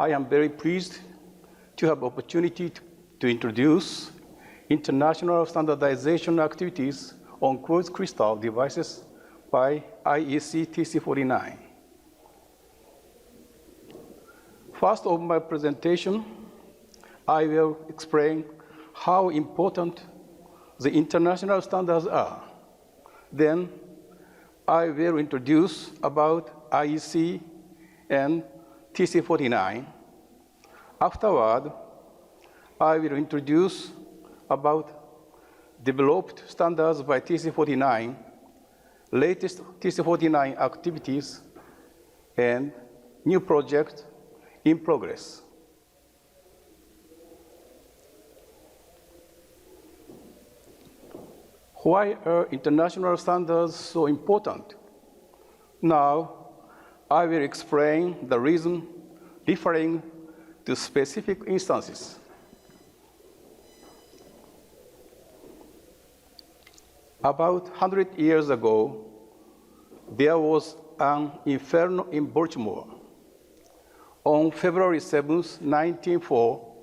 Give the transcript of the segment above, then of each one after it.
I am very pleased to have opportunity to introduce international standardization activities on quartz crystal devices by IEC TC49. First of my presentation, I will explain how important the international standards are. Then I will introduce about IEC and TC49. Afterward, I will introduce about developed standards by TC49, latest TC49 activities, and new projects in progress. Why are international standards so important? Now, I will explain the reason referring to specific instances. About 100 years ago, there was an Inferno in Baltimore. On February 7, 1904,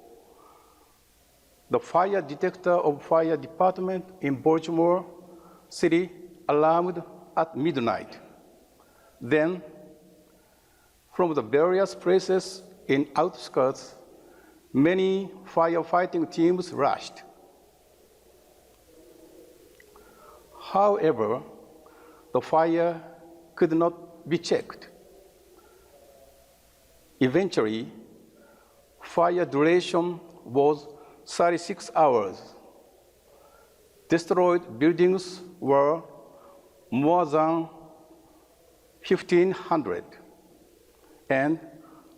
the fire detector of fire department in Baltimore City alarmed at midnight. Then, from the various places in outskirts, many firefighting teams rushed. However, the fire could not be checked. Eventually, fire duration was 36 hours. Destroyed buildings were more than 1,500, and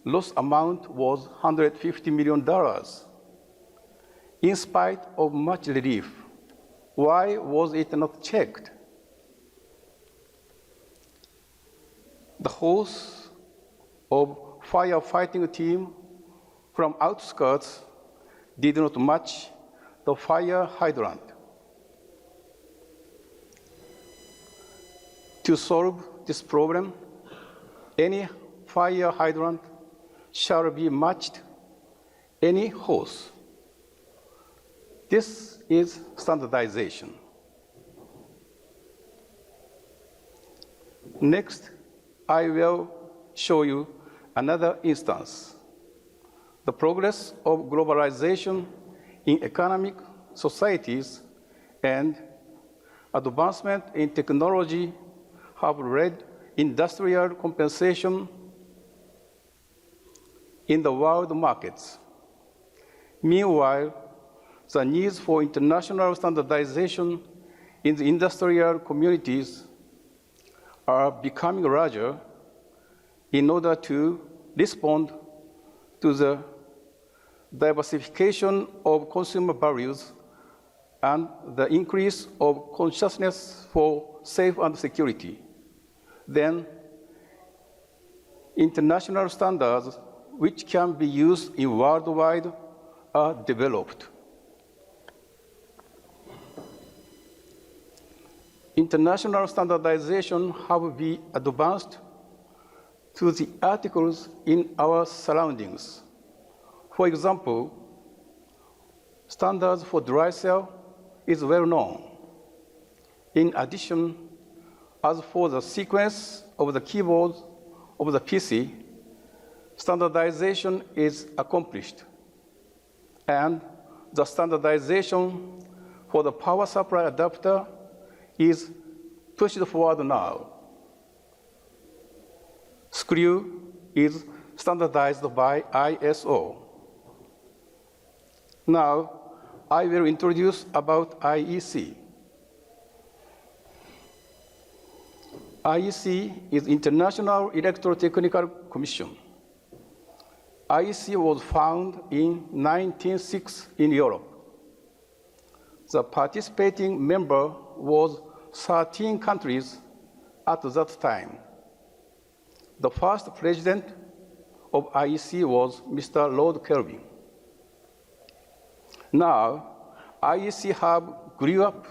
loss amount was $150 million. In spite of much relief, why was it not checked? The hose of firefighting team from outskirts did not match the fire hydrant. To solve this problem, any fire hydrant shall be matched any hose. This is standardization. Next, I will show you another instance. The progress of globalization in economic societies and advancement in technology have led industrial compensation in the world markets. Meanwhile, the needs for international standardization in the industrial communities are becoming larger in order to respond to the diversification of consumer values and the increase of consciousness for safety and security. Then, international standards which can be used in worldwide are developed. International standardization have been advanced to the articles in our surroundings. For example, standards for dry cell is well known. In addition, as for the sequence of the keyboard of the PC, standardization is accomplished. And the standardization for the power supply adapter is pushed forward now. Screw is standardized by ISO. Now, I will introduce about IEC. IEC is International Electrotechnical Commission. IEC was founded in 1906 in Europe. The participating member was 13 countries at that time. The first president of IEC was Mr. Lord Kelvin. Now, IEC have grew up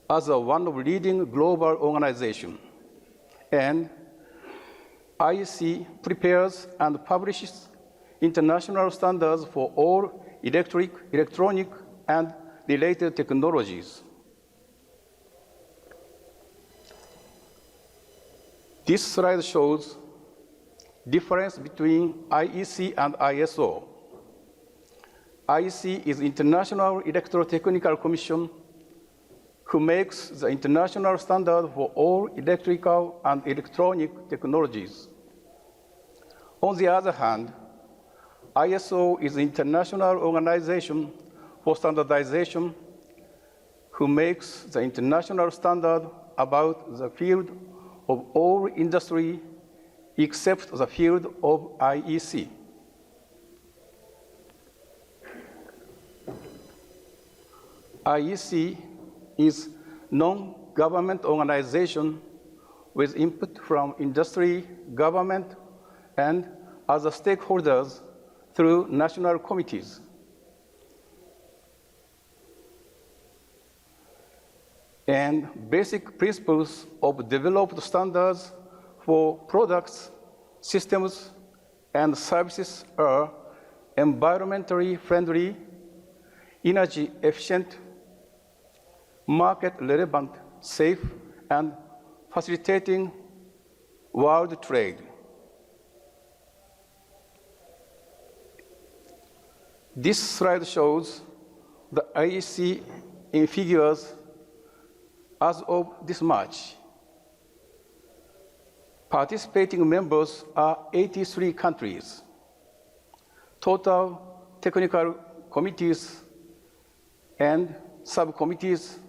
as one of leading global organizations, and IEC prepares and publishes international standards for all electric, electronic, and related technologies. This slide shows difference between IEC and ISO. IEC is International Electrotechnical Commission who makes the international standard for all electrical and electronic technologies. On the other hand, ISO is the International Organization for Standardization who makes the international standard about the field of all industry except the field of IEC. IEC is non-government organization with input from industry, government, and other stakeholders through national committees. And basic principles of developed standards for products, systems, and services are environmentally friendly, energy efficient, market relevant, safe, and facilitating world trade. This slide shows the IEC in figures as of this March. Participating members are 83 countries. Total technical committees and subcommittees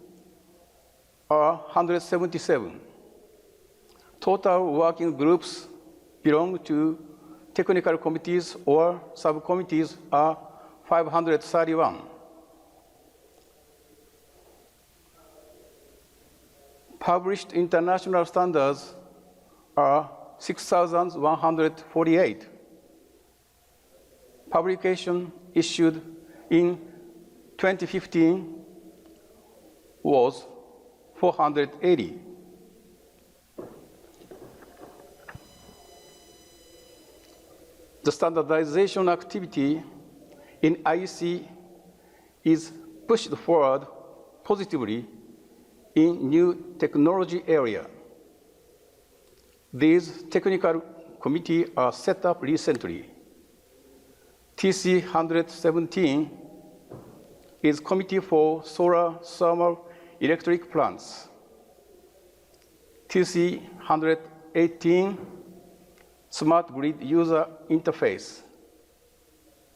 are 177. Total working groups belong to technical committees or subcommittees are 531. Published international standards are 6,148. Publication issued in 2015 was 480. The standardization activity in IEC is pushed forward positively in new technology area. These technical committees are set up recently. TC 117 is Committee for Solar Thermal Electric Plants. TC 118, Smart Grid User Interface.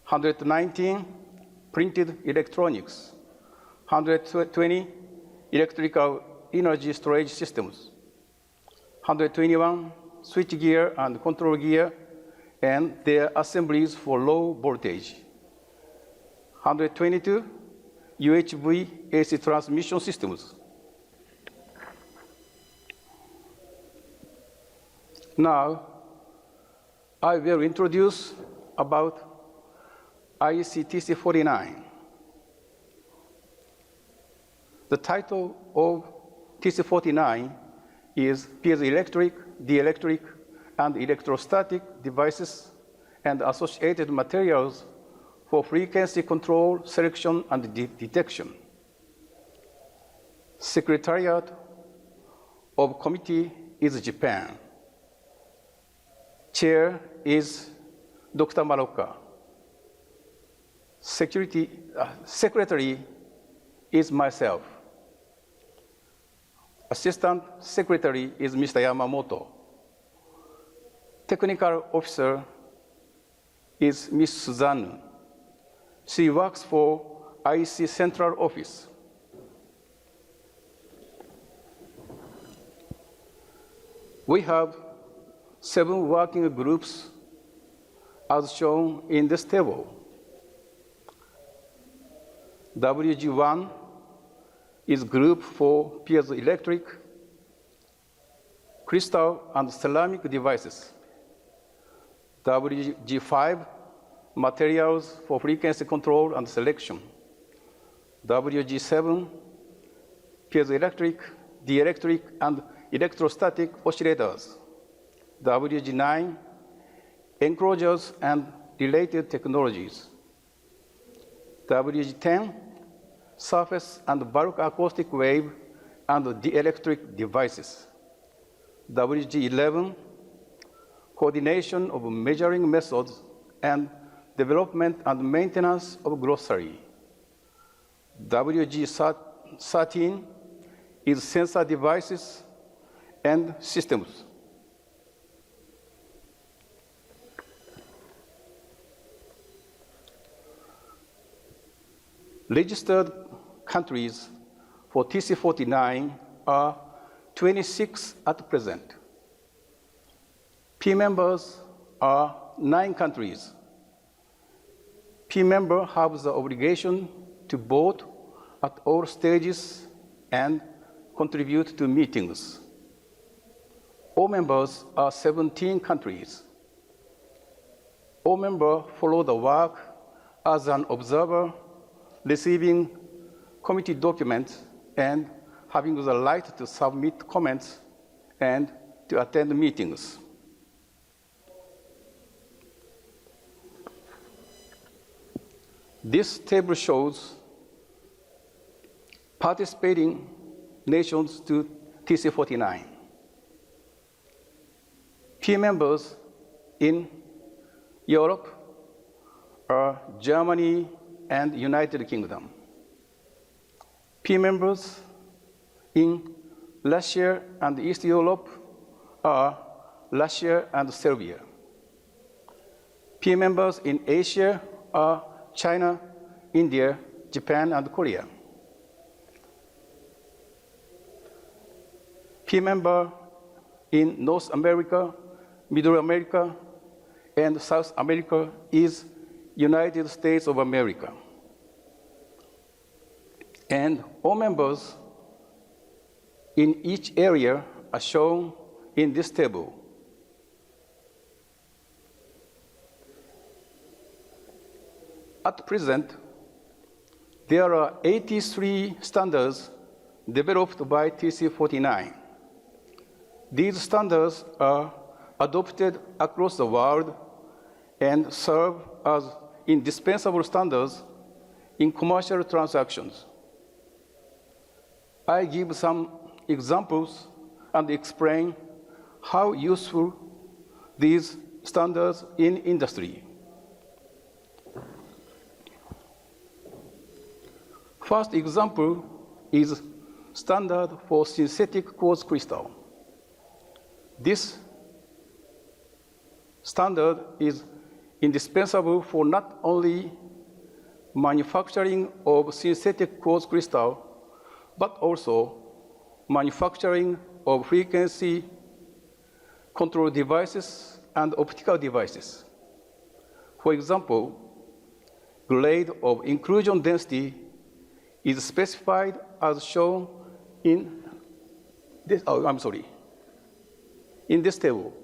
119, Printed Electronics. 120, Electrical Energy Storage Systems. 121, switchgear and control gear and their assemblies for low voltage. 122, UHV AC transmission systems. Now, I will introduce about IEC TC 49. The title of TC 49 is piezoelectric, dielectric, and electrostatic devices and associated materials for frequency control, selection, and detection. Secretariat of committee is Japan. Chair is Dr. Maroka. Secretary is myself. Assistant Secretary is Mr. Yamamoto. Technical Officer is Ms. Suzanne. She works for IEC Central Office. We have 7 working groups as shown in this table. WG1 is group for piezoelectric, crystal, and ceramic devices. WG5, materials for frequency control and selection. WG7, piezoelectric, dielectric, and electrostatic oscillators. WG9, enclosures and related technologies. WG10, surface and bulk acoustic wave and dielectric devices. WG11, coordination of measuring methods and development and maintenance of glossary. WG13 is sensor devices and systems. Registered countries for TC49 are 26 at present. P members are 9 countries. P member have the obligation to vote at all stages and contribute to meetings. O members are 17 countries. O member follow the work as an observer, receiving committee documents and having the right to submit comments and to attend meetings. This table shows participating nations to TC49. P members in Europe are Germany and United Kingdom. P members in Russia and East Europe are Russia and Serbia. P members in Asia are China, India, Japan, and Korea. P member in North America, Middle America, and South America is United States of America. And all members in each area are shown in this table. At present, there are 83 standards developed by TC49. These standards are adopted across the world and serve as indispensable standards in commercial transactions. I give some examples and explain how useful these standards in industry. First example is standard for synthetic quartz crystal. This standard is indispensable for not only manufacturing of synthetic quartz crystal, but also manufacturing of frequency control devices and optical devices. For example, grade of inclusion density is specified as shown in this, in this table.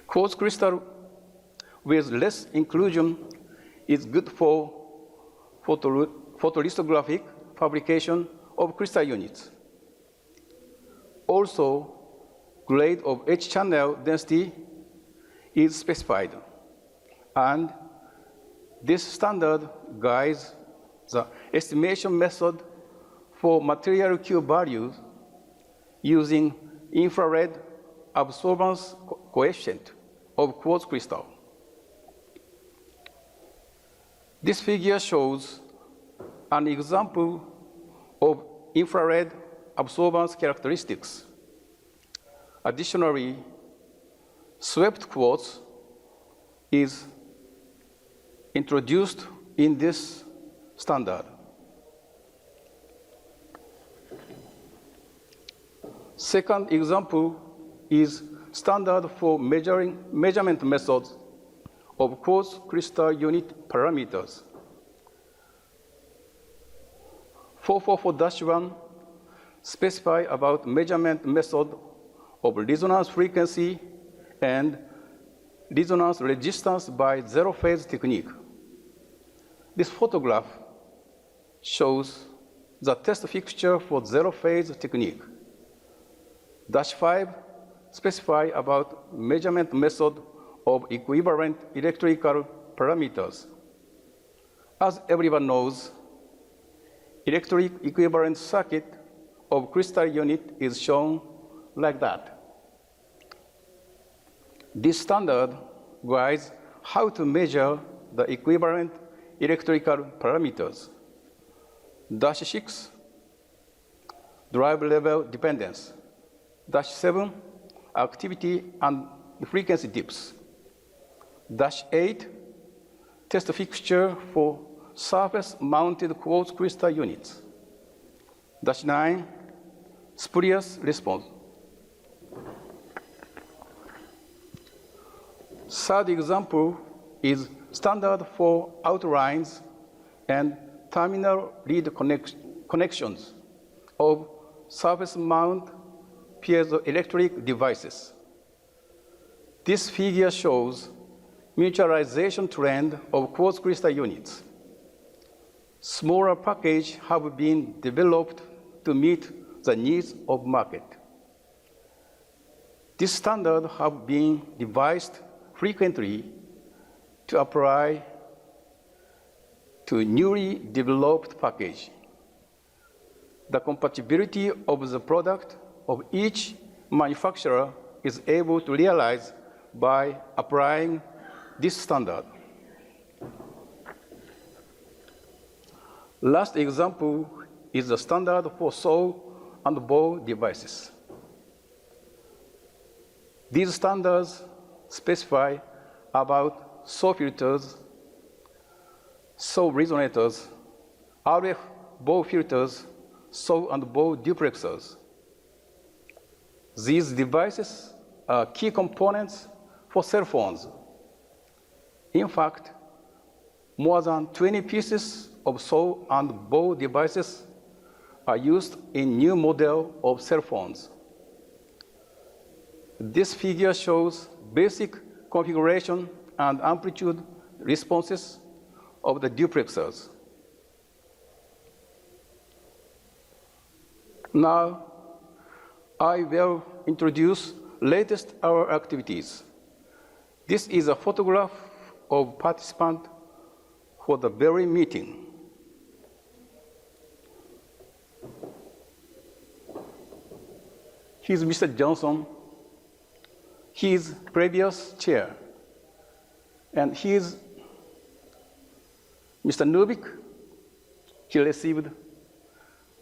Quartz crystal with less inclusion is good for photolithographic fabrication of crystal units. Also, grade of H channel density is specified, and this standard guides the estimation method for material Q values using infrared absorbance coefficient of quartz crystal. This figure shows an example of infrared absorbance characteristics. Additionally, swept quartz is introduced in this standard. Second example is standard for measurement methods of quartz crystal unit parameters. 444-1 specify about measurement method of resonance frequency and resonance resistance by zero-phase technique. This photograph shows the test fixture for zero-phase technique. -5 specify about measurement method of equivalent electrical parameters. As everyone knows, electric equivalent circuit of crystal unit is shown like that. This standard guides how to measure the equivalent electrical parameters. -6, drive level dependence. -7, activity and frequency dips. -8, test fixture for surface-mounted quartz crystal units. -9, spurious response. Third example is standard for outlines and terminal lead connections of surface mount piezoelectric devices. This figure shows miniaturization trend of quartz crystal units. Smaller packages have been developed to meet the needs of market. This standard have been revised frequently to apply to newly developed package. The compatibility of the product of each manufacturer is able to realize by applying this standard. Last example is the standard for SAW and BAW devices. These standards specify about SAW filters, SAW resonators, RF BAW filters, SAW and BAW duplexers. These devices are key components for cell phones. In fact, more than 20 pieces of SAW and BAW devices are used in new model of cell phones. This figure shows basic configuration and amplitude responses of the duplexers. Now, I will introduce latest hour activities. This is a photograph of participant for the very meeting. Here's Mr. Johnson, his previous chair. And here's Mr. Nubik. He received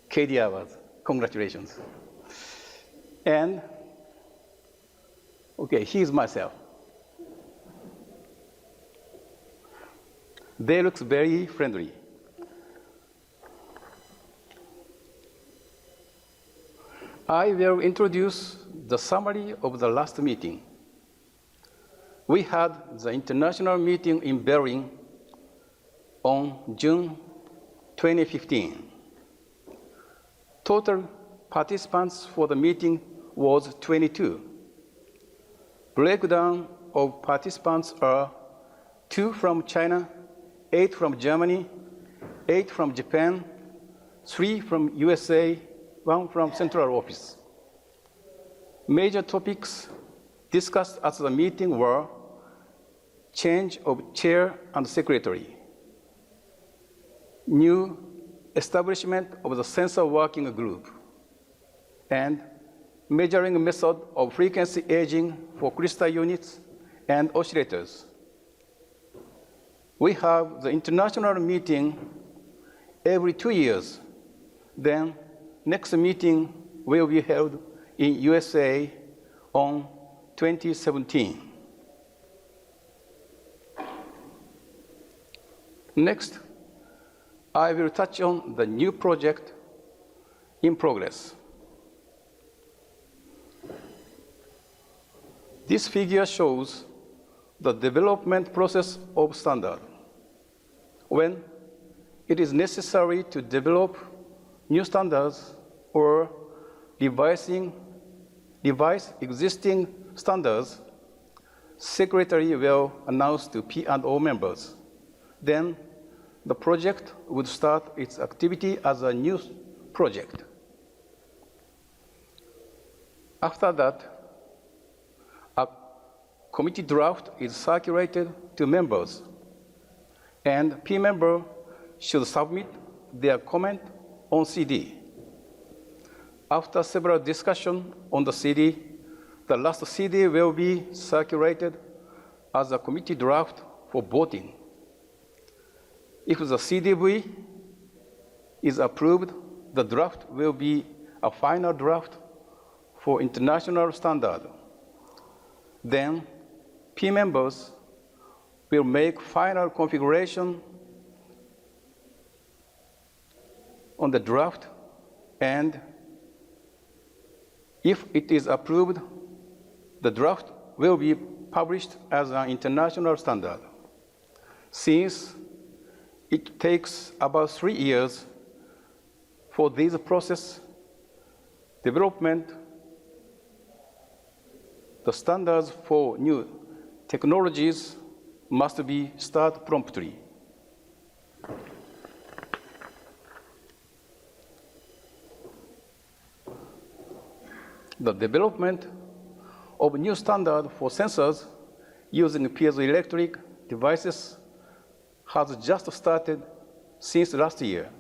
KD Awards. Congratulations. And, okay, here's myself. They look very friendly. I will introduce the summary of the last meeting. We had the international meeting in Berlin on June 2015. Total participants for the meeting was 22. Breakdown of participants are 2 from China, 8 from Germany, 8 from Japan, 3 from USA, 1 from Central Office. Major topics discussed at the meeting were change of chair and secretary, new establishment of the sensor working group, and measuring method of frequency aging for crystal units and oscillators. We have the international meeting every 2 years. Then next meeting will be held in USA on 2017. Next, I will touch on the new project in progress. This figure shows the development process of standard. When it is necessary to develop new standards or revise existing standards, Secretary will announce to P&O members. Then the project would start its activity as a new project. After that, a committee draft is circulated to members, and P member should submit their comment on CD. After several discussions on the CD, the last CD will be circulated as a committee draft for voting. If the CDV is approved, the draft will be a final draft for international standard. Then P members will make final configuration on the draft, and if it is approved, the draft will be published as an international standard. Since it takes about 3 years for this process development, the standards for new technologies must be started promptly. The development of new standard for sensors using piezoelectric devices has just started since last year.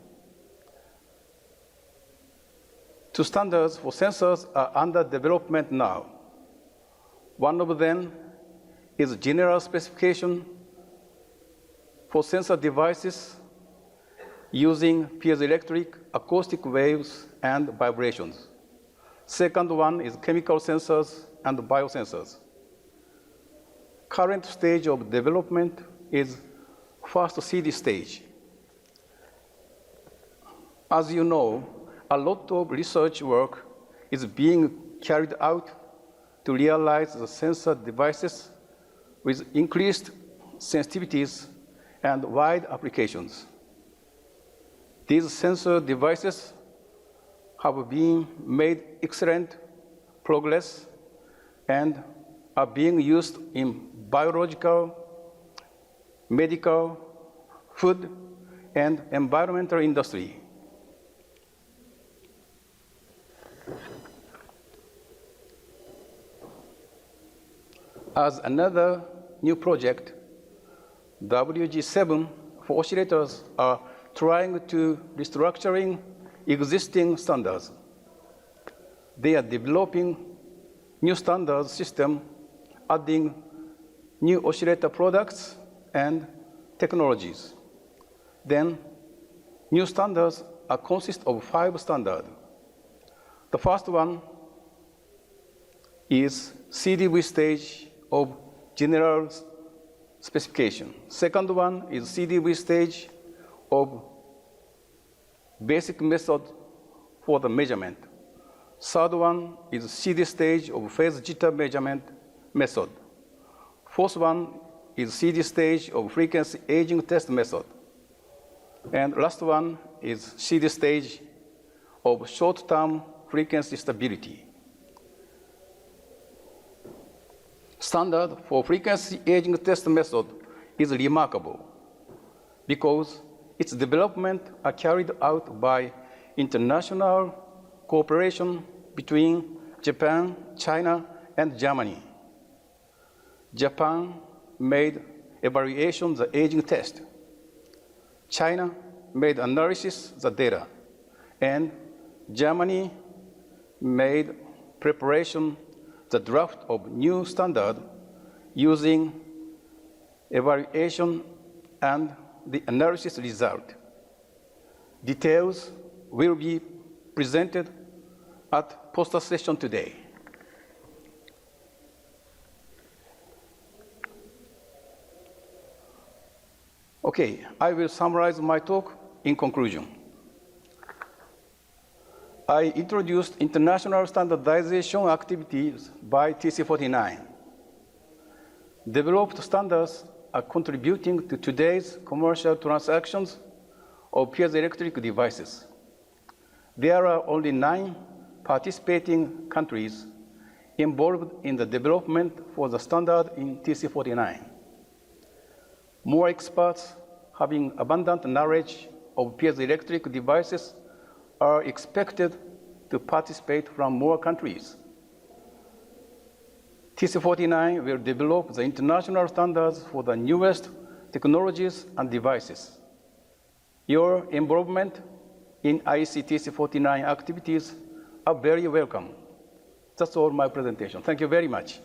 2 standards for sensors are under development now. One of them is general specification for sensor devices using piezoelectric acoustic waves and vibrations. Second one is chemical sensors and biosensors. Current stage of development is first CD stage. As you know, a lot of research work is being carried out to realize the sensor devices with increased sensitivities and wide applications. These sensor devices have been made excellent progress and are being used in biological, medical, food, and environmental industry. As another new project, WG7 for oscillators are trying to restructuring existing standards. They are developing new standard system, adding new oscillator products and technologies. Then, new standards consist of 5 standards. The first one is CDV stage of general specification. Second one is CDV stage of basic method for the measurement. Third one is CD stage of phase jitter measurement method. Fourth one is CD stage of frequency aging test method. And last one is CD stage of short-term frequency stability. Standard for frequency aging test method is remarkable because its development are carried out by international cooperation between Japan, China, and Germany. Japan made evaluation the aging test. China made analysis the data, and Germany made preparation the draft of new standard using evaluation and the analysis result. Details will be presented at poster session today. Okay, I will summarize my talk in conclusion. I introduced international standardization activities by TC49. Developed standards are contributing to today's commercial transactions of piezoelectric devices. There are only 9 participating countries involved in the development for the standard in TC49. More experts having abundant knowledge of piezoelectric devices are expected to participate from more countries. TC49 will develop the international standards for the newest technologies and devices. Your involvement in IEC TC49 activities are very welcome. That's all my presentation. Thank you very much.